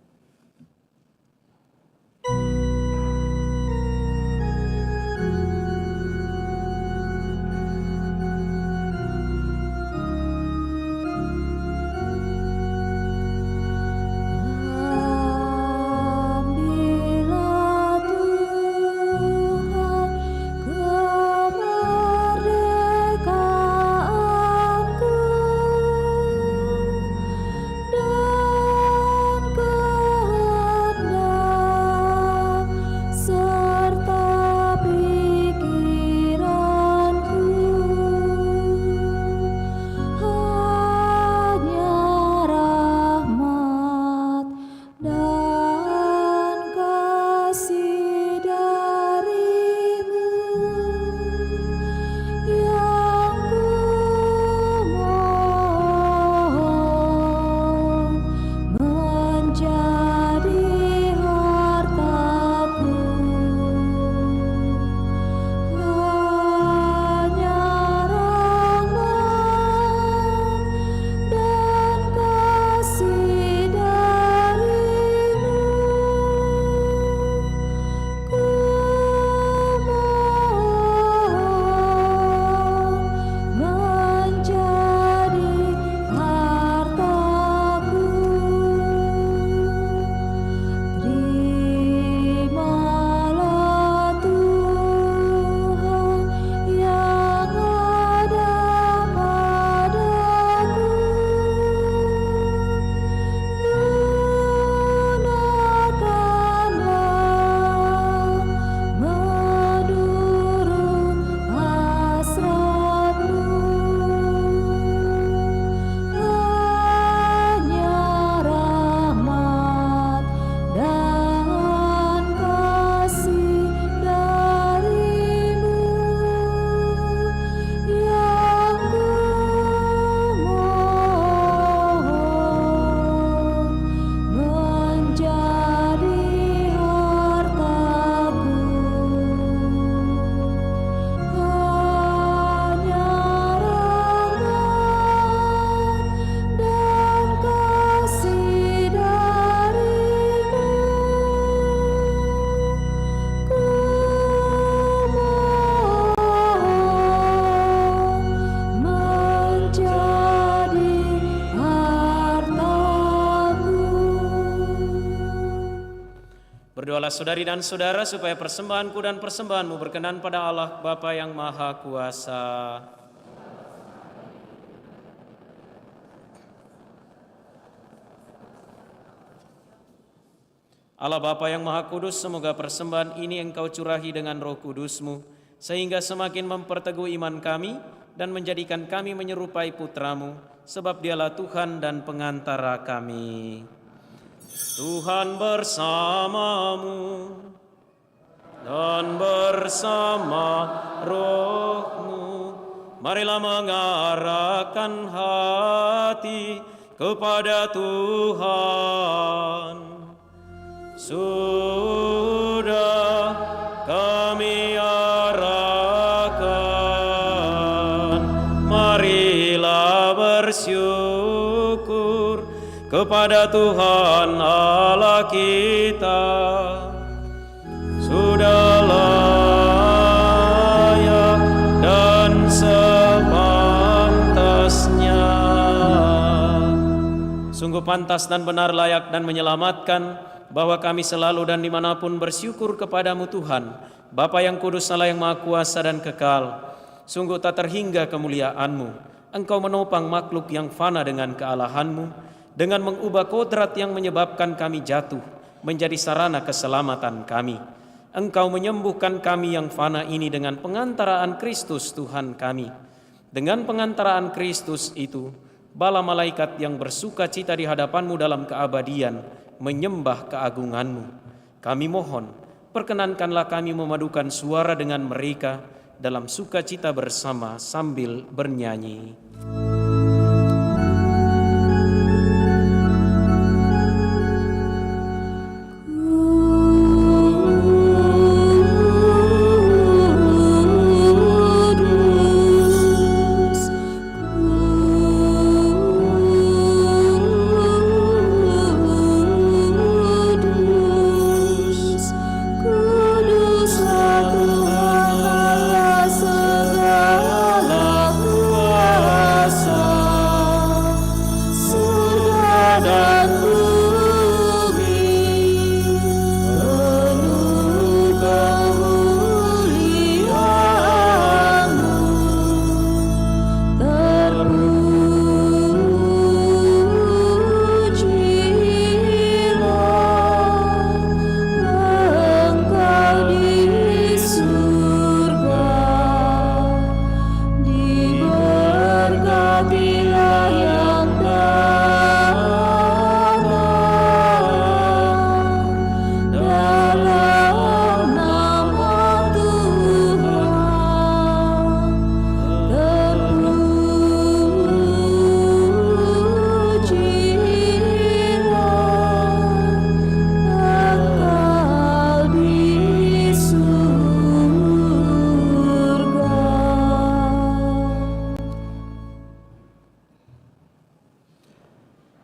Berdoalah saudari dan saudara supaya persembahanku dan persembahanmu berkenan pada Allah Bapa yang Maha Kuasa. Allah Bapa yang Maha Kudus, semoga persembahan ini Engkau curahi dengan Roh Kudus-Mu, sehingga semakin memperteguh iman kami dan menjadikan kami menyerupai Putra-Mu, sebab Dialah Tuhan dan pengantara kami. Tuhan bersamamu dan bersama roh-Mu. Marilah mengarahkan hati kepada Tuhan. Sudah kami arahkan, marilah bersyukur kepada Tuhan Allah kita. Sudah layak dan sepantasnya. Sungguh pantas dan benar, layak dan menyelamatkan, bahwa kami selalu dan dimanapun bersyukur kepadamu Tuhan, Bapa yang kudus, Allah yang maha kuasa dan kekal, sungguh tak terhingga kemuliaan-Mu. Engkau menopang makhluk yang fana dengan kealahan-Mu, dengan mengubah kodrat yang menyebabkan kami jatuh menjadi sarana keselamatan kami. Engkau menyembuhkan kami yang fana ini dengan pengantaraan Kristus Tuhan kami. Dengan pengantaraan Kristus itu, bala malaikat yang bersuka cita di hadapan-Mu dalam keabadian menyembah keagungan-Mu. Kami mohon, perkenankanlah kami memadukan suara dengan mereka dalam sukacita bersama sambil bernyanyi.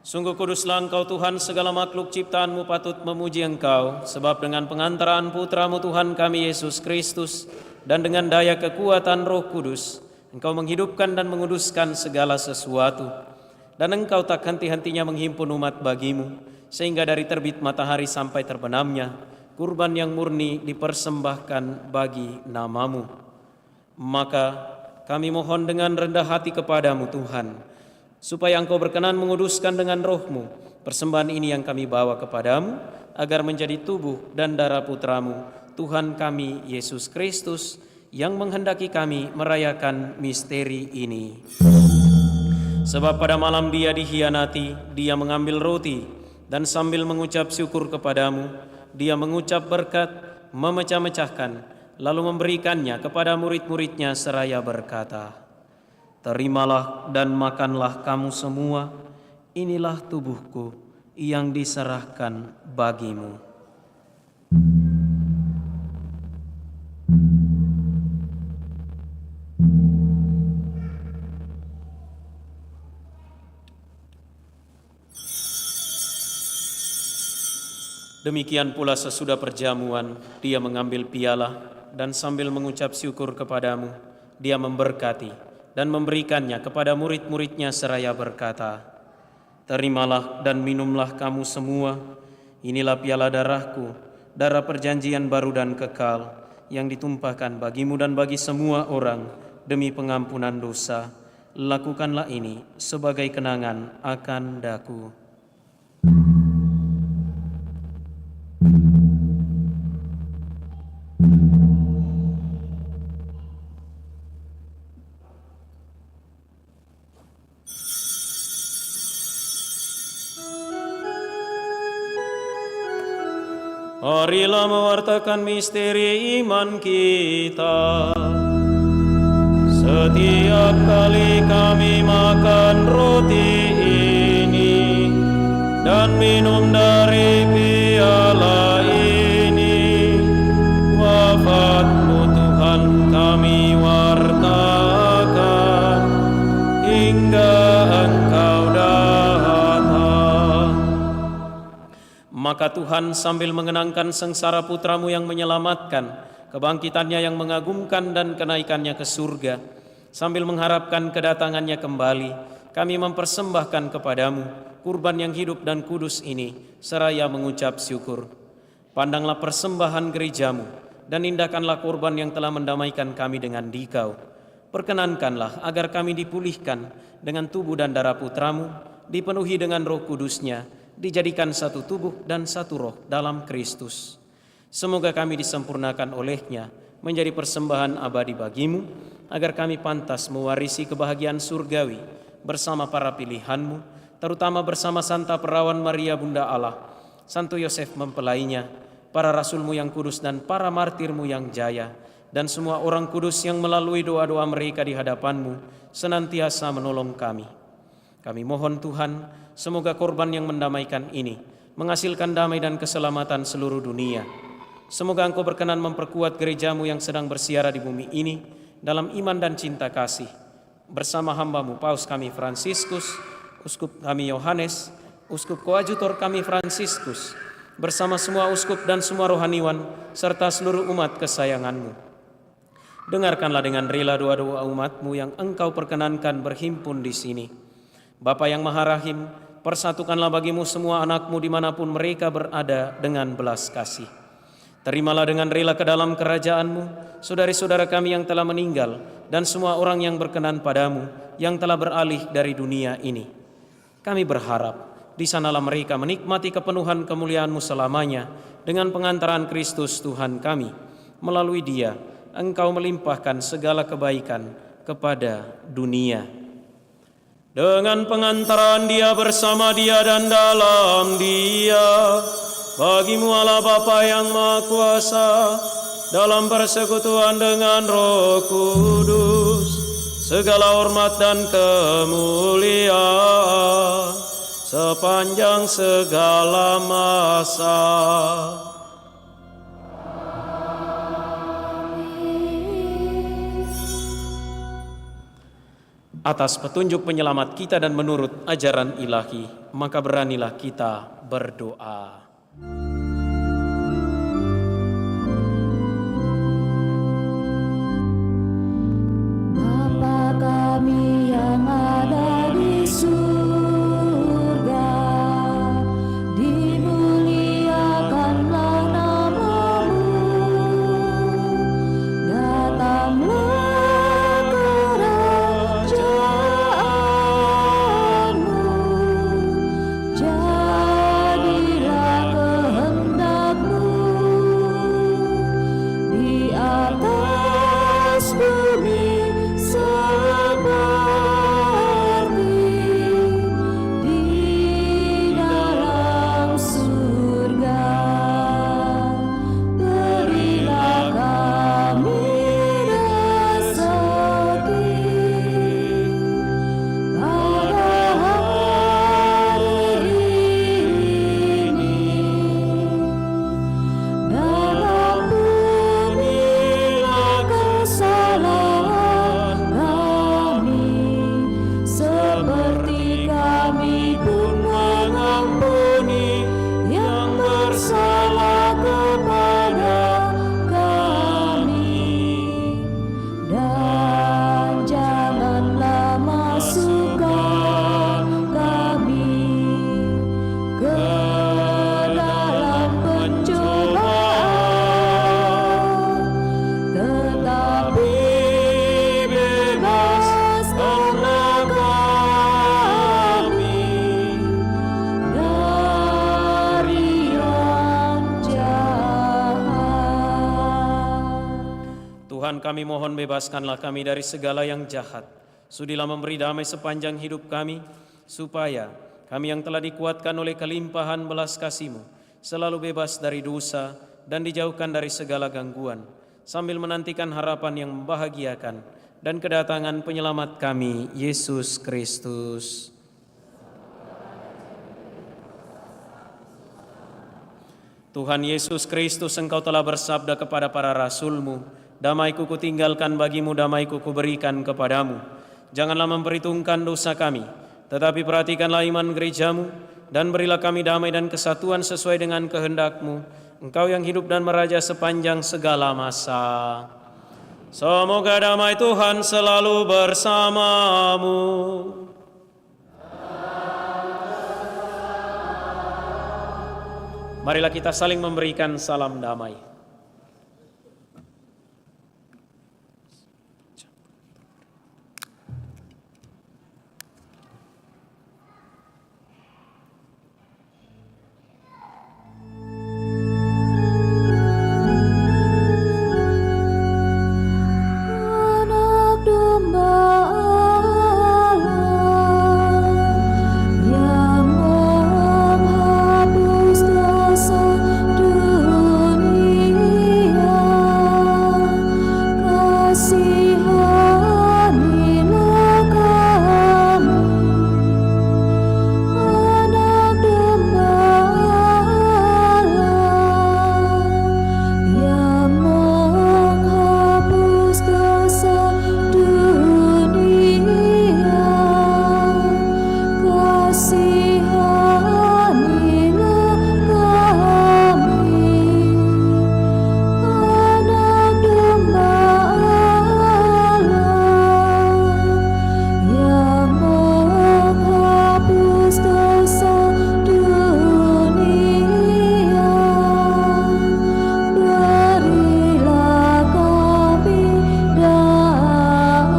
Sungguh kuduslah Engkau Tuhan, segala makhluk ciptaan-Mu patut memuji Engkau, sebab dengan pengantaraan Putra-Mu Tuhan kami Yesus Kristus, dan dengan daya kekuatan Roh Kudus, Engkau menghidupkan dan menguduskan segala sesuatu. Dan Engkau tak henti-hentinya menghimpun umat bagi-Mu, sehingga dari terbit matahari sampai terbenamnya, kurban yang murni dipersembahkan bagi nama-Mu. Maka kami mohon dengan rendah hati kepada-Mu Tuhan, supaya Engkau berkenan menguduskan dengan Roh-Mu persembahan ini yang kami bawa kepada-Mu, agar menjadi tubuh dan darah Putra-Mu, Tuhan kami Yesus Kristus, yang menghendaki kami merayakan misteri ini. Sebab pada malam Dia dihianati, Dia mengambil roti, dan sambil mengucap syukur kepada-Mu, Dia mengucap berkat, memecah-mecahkan, lalu memberikannya kepada murid-muridnya seraya berkata, "Terimalah dan makanlah kamu semua, inilah tubuhku yang diserahkan bagimu." Demikian pula sesudah perjamuan, Dia mengambil piala dan sambil mengucap syukur kepada-Mu, Dia memberkati dan memberikannya kepada murid-muridnya seraya berkata, "Terimalah dan minumlah kamu semua, inilah piala darahku, darah perjanjian baru dan kekal, yang ditumpahkan bagimu dan bagi semua orang demi pengampunan dosa. Lakukanlah ini sebagai kenangan akan daku." Marilah mewartakan misteri iman kita. Setiap kali kami makan roti ini dan minum dari piala ini, wafat-Mu Tuhan kami wartakan hingga Engkau datang. Maka Tuhan sambil mengenangkan sengsara Putra-Mu yang menyelamatkan, kebangkitannya yang mengagumkan dan kenaikannya ke surga, sambil mengharapkan kedatangannya kembali, kami mempersembahkan kepada-Mu kurban yang hidup dan kudus ini, seraya mengucap syukur. Pandanglah persembahan gereja-Mu dan indahkanlah korban yang telah mendamaikan kami dengan Dikau. Perkenankanlah agar kami dipulihkan dengan tubuh dan darah Putramu, dipenuhi dengan Roh Kudus-Nya, dijadikan satu tubuh dan satu roh dalam Kristus. Semoga kami disempurnakan oleh-Nya menjadi persembahan abadi bagi-Mu, agar kami pantas mewarisi kebahagiaan surgawi bersama para pilihan-Mu, terutama bersama Santa Perawan Maria Bunda Allah, Santo Yosef mempelainya, para rasul-Mu yang kudus dan para martir-Mu yang jaya, dan semua orang kudus yang melalui doa-doa mereka di hadapan-Mu senantiasa menolong kami. Kami mohon Tuhan, semoga korban yang mendamaikan ini menghasilkan damai dan keselamatan seluruh dunia. Semoga Engkau berkenan memperkuat gereja-Mu yang sedang bersiara di bumi ini dalam iman dan cinta kasih. Bersama hamba-Mu Paus kami Fransiskus, Uskup kami Yohanes, Uskup Koadjutor kami Fransiskus, bersama semua uskup dan semua rohaniwan, serta seluruh umat kesayangan-Mu. Dengarkanlah dengan rela doa-doa umat-Mu yang Engkau perkenankan berhimpun di sini. Bapa yang Maha Rahim, persatukanlah bagi-Mu semua anak-Mu dimanapun mereka berada dengan belas kasih. Terimalah dengan rela ke dalam kerajaan-Mu saudari-saudara kami yang telah meninggal dan semua orang yang berkenan pada-Mu yang telah beralih dari dunia ini. Kami berharap di sanalah mereka menikmati kepenuhan kemuliaan-Mu selamanya dengan pengantaran Kristus Tuhan kami. Melalui Dia, Engkau melimpahkan segala kebaikan kepada dunia. Dengan pengantaran Dia, bersama Dia, dan dalam Dia, bagi-Mu Allah Bapa yang Maha Kuasa, dalam persekutuan dengan Roh Kudus, segala hormat dan kemuliaan sepanjang segala masa. Atas petunjuk penyelamat kita dan menurut ajaran ilahi, maka beranilah kita berdoa. Bapa kami yang ada di surga, dimuliakanlah nama-Mu, datanglah kerajaanmu, jadilah kehendak-Mu di atas bumi seperti di dalam surga. Berilah kami rezeki pada hari ini, dan ampunilah kesalahan kami, seperti kami pun mengampuni yang bersalah kepada kami. Dan janganlah masukkan kami ke dalam pencobaan, tetapi bebaskanlah kami dari yang jahat. Tuhan, kami mohon bebaskanlah kami dari segala yang jahat. Sudilah memberi damai sepanjang hidup kami, supaya kami yang telah dikuatkan oleh kelimpahan belas kasih-Mu selalu bebas dari dosa dan dijauhkan dari segala gangguan, sambil menantikan harapan yang membahagiakan dan kedatangan penyelamat kami, Yesus Kristus. Tuhan Yesus Kristus, Engkau telah bersabda kepada para rasul-Mu, damai-Ku kutinggalkan bagimu, damai-Ku kuberikan kepadamu. Janganlah memperhitungkan dosa kami, tetapi perhatikanlah iman gereja-Mu, dan berilah kami damai dan kesatuan sesuai dengan kehendak-Mu, Engkau yang hidup dan meraja sepanjang segala masa. Semoga damai Tuhan selalu bersamamu. Marilah kita saling memberikan salam damai. Kasihanilah kami, Anak Domba Allah yang menghapus dosa dunia. Kasihanilah kami, Anak Domba Allah yang menghapus dosa dunia. Berilah kami damai.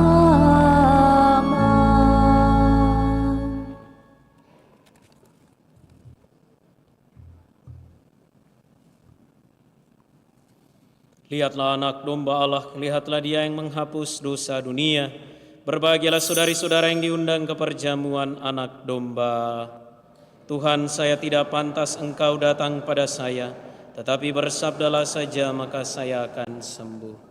Lihatlah anak domba Allah, lihatlah dia yang menghapus dosa dunia. Berbahagialah saudari-saudara yang diundang ke perjamuan anak domba. Tuhan, saya tidak pantas Engkau datang pada saya, tetapi bersabdalah saja maka saya akan sembuh.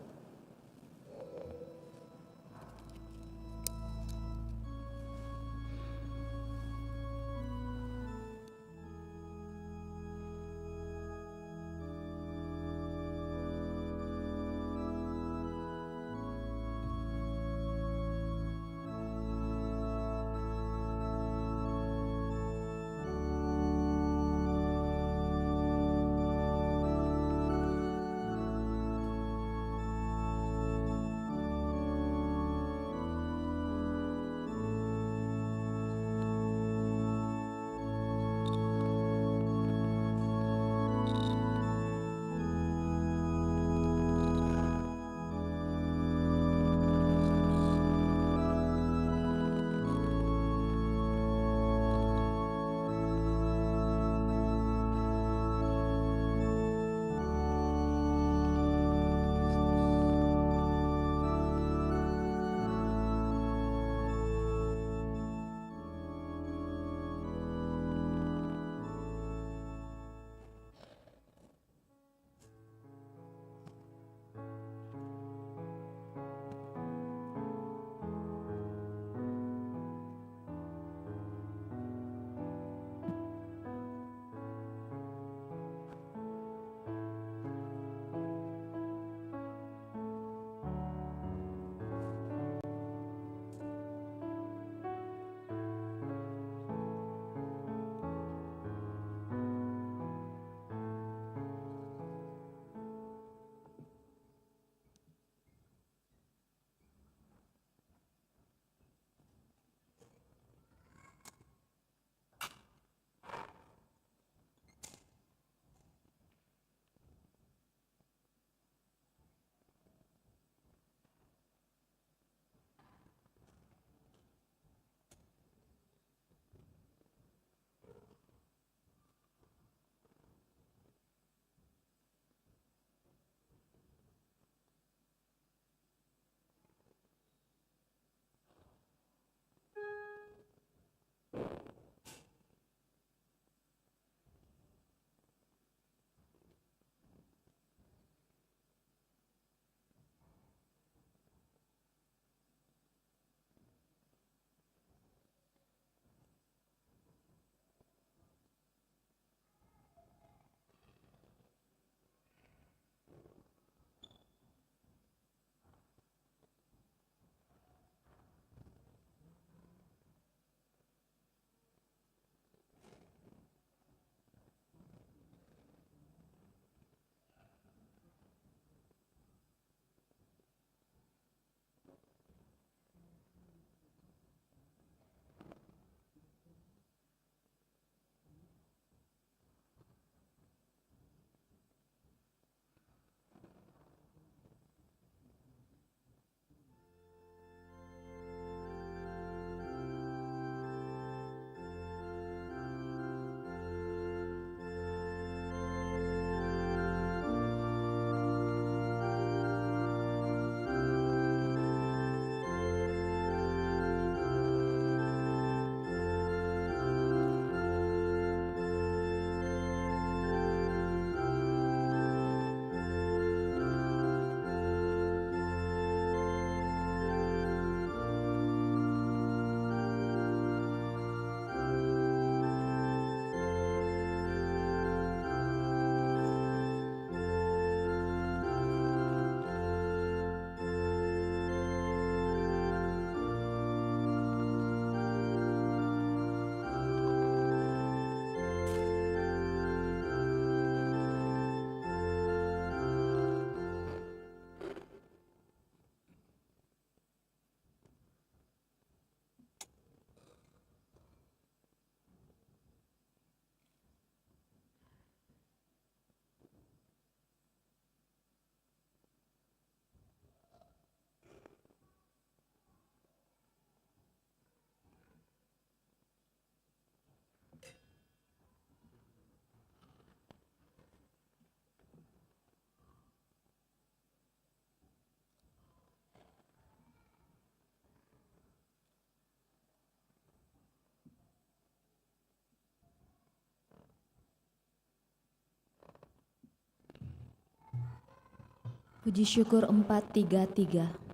Puji syukur 433.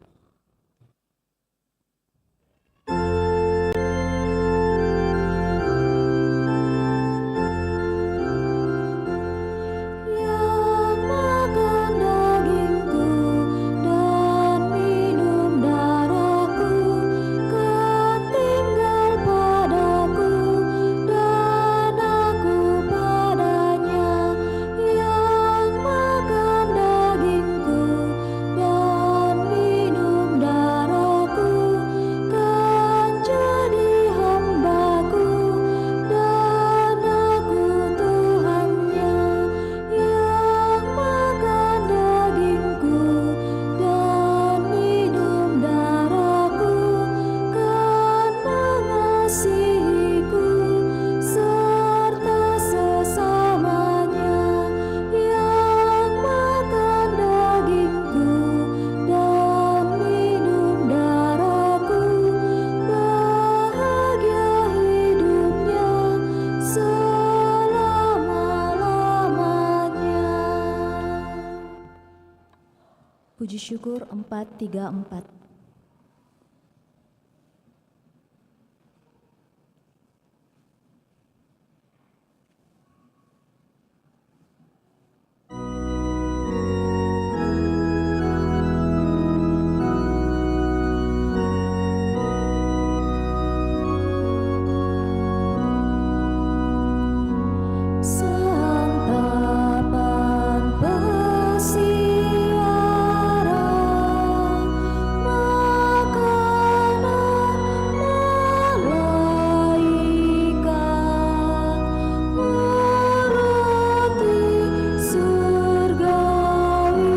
Puji syukur 434. Santapan pesiaran, makanan malaikat, roti surgawi,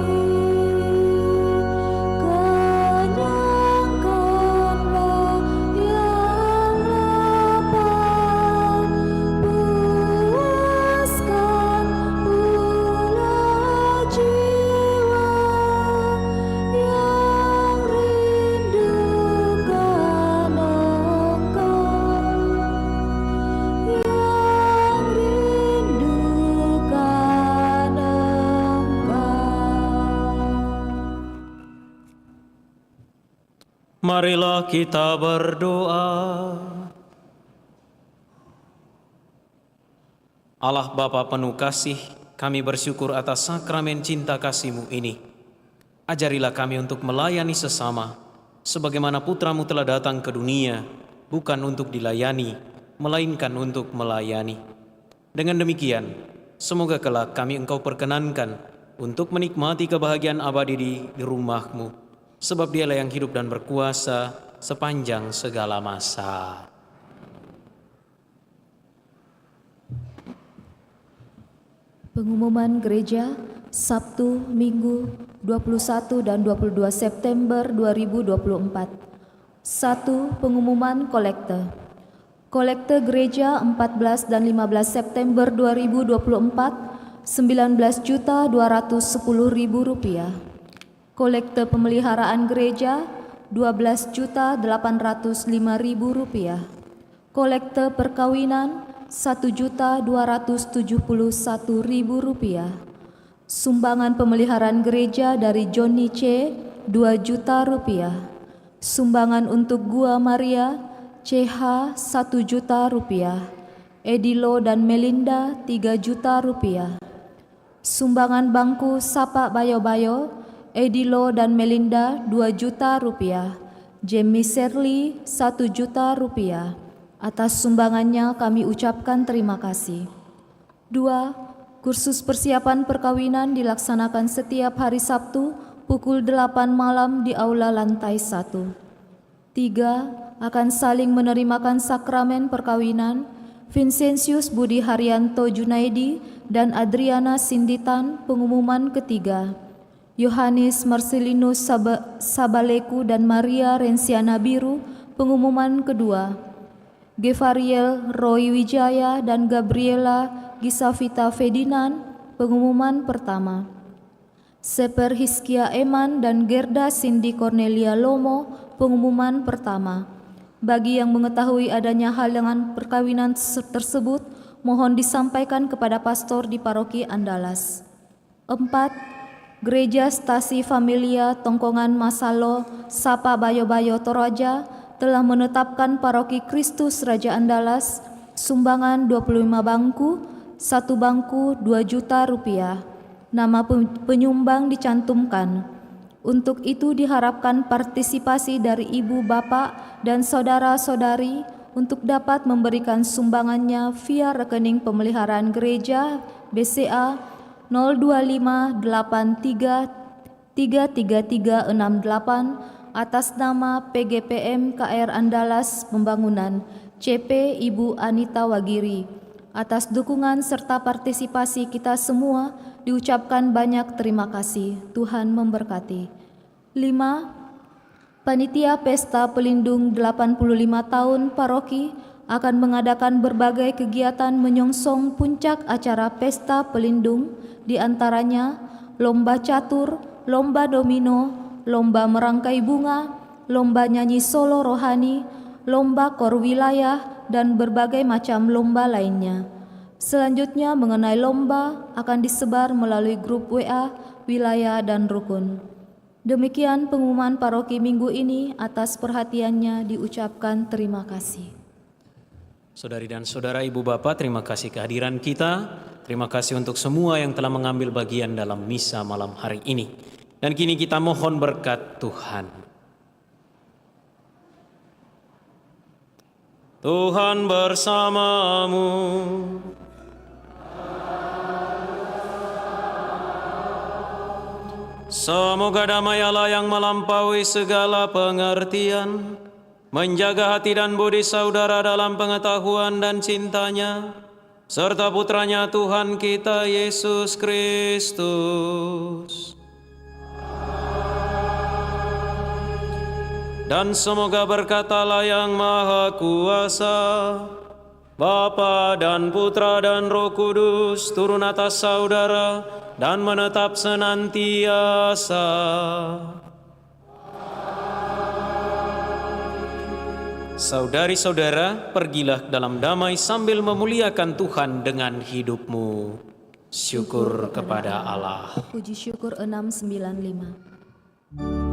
kenyangkanlah yang lapar, puaskan pula jiwa yang rindukan Engkau, yang rindukan Engkau. Marilah kita berdoa. Allah Bapa penuh kasih, kami bersyukur atas sakramen cinta kasih-Mu ini. Ajarilah kami untuk melayani sesama, sebagaimana Putra-Mu telah datang ke dunia, bukan untuk dilayani, melainkan untuk melayani. Dengan demikian, semoga kelak kami Engkau perkenankan untuk menikmati kebahagiaan abadi di rumah-Mu, sebab Dialah yang hidup dan berkuasa sepanjang segala masa. Pengumuman gereja Sabtu, Minggu 21 dan 22 September 2024. 1. Pengumuman kolekte. Kolekte gereja 14 dan 15 September 2024 19.210.000 rupiah. Kolekte pemeliharaan gereja 12.805.000 rupiah. Kolekte perkawinan 1.271.000 rupiah. Sumbangan pemeliharaan gereja dari Johnny C 2 juta rupiah. Sumbangan untuk Gua Maria CH 1 juta rupiah. Edilo dan Melinda 3 juta rupiah. Sumbangan bangku Sapa Bayo-Bayo Edilo dan Melinda 2 juta rupiah. Jamie Shirley 1 juta rupiah. Atas sumbangannya kami ucapkan terima kasih. 2. Kursus persiapan perkawinan dilaksanakan setiap hari Sabtu pukul 8 malam di aula lantai 1. 3. Akan saling menerimakan sakramen perkawinan Vincentius Budi Haryanto Junaidi dan Adriana Sinditan, pengumuman ketiga. Yohanes Marcelinus Sabaleku dan Maria Rensiana Biru, pengumuman kedua. Gevariel Roy Wijaya dan Gabriela Gisavita Ferdinand, pengumuman pertama. Seper Hiskia Eman dan Gerda Cindy Cornelia Lomo, pengumuman pertama. Bagi yang mengetahui adanya hal dengan perkawinan tersebut, mohon disampaikan kepada pastor di paroki Andalas. 4. Gereja Stasi Familia Tongkongan Masalo, Sapa Bayo-Bayo Toraja telah menetapkan paroki Kristus Raja Andalas sumbangan 25 bangku, 1 bangku 2 juta rupiah. Nama penyumbang dicantumkan. Untuk itu diharapkan partisipasi dari ibu, bapak, dan saudara-saudari untuk dapat memberikan sumbangannya via rekening pemeliharaan gereja BCA 025833368 atas nama PGPM KR Andalas Pembangunan CP Ibu Anita Wagiri. Atas dukungan serta partisipasi kita semua diucapkan banyak terima kasih. Tuhan memberkati. 5. Panitia Pesta Pelindung 85 tahun Paroki akan mengadakan berbagai kegiatan menyongsong puncak acara Pesta Pelindung, di antaranya lomba catur, lomba domino, lomba merangkai bunga, lomba nyanyi solo rohani, lomba kor wilayah, dan berbagai macam lomba lainnya. Selanjutnya mengenai lomba akan disebar melalui grup WA, wilayah, dan rukun. Demikian pengumuman paroki minggu ini. Atas perhatiannya diucapkan terima kasih. Saudari dan saudara, ibu bapak, terima kasih kehadiran kita. Terima kasih untuk semua yang telah mengambil bagian dalam misa malam hari ini. Dan kini kita mohon berkat Tuhan. Tuhan bersamamu. Semoga damai Allah yang melampaui segala pengertian menjaga hati dan budi saudara dalam pengetahuan dan cintanya, serta putranya Tuhan kita Yesus Kristus. Dan semoga berkat Allah yang Maha Kuasa, Bapa dan Putra dan Roh Kudus turun atas saudara dan menetap senantiasa. Saudari-saudara, pergilah dalam damai sambil memuliakan Tuhan dengan hidupmu. Syukur kepada Allah. Puji syukur 695.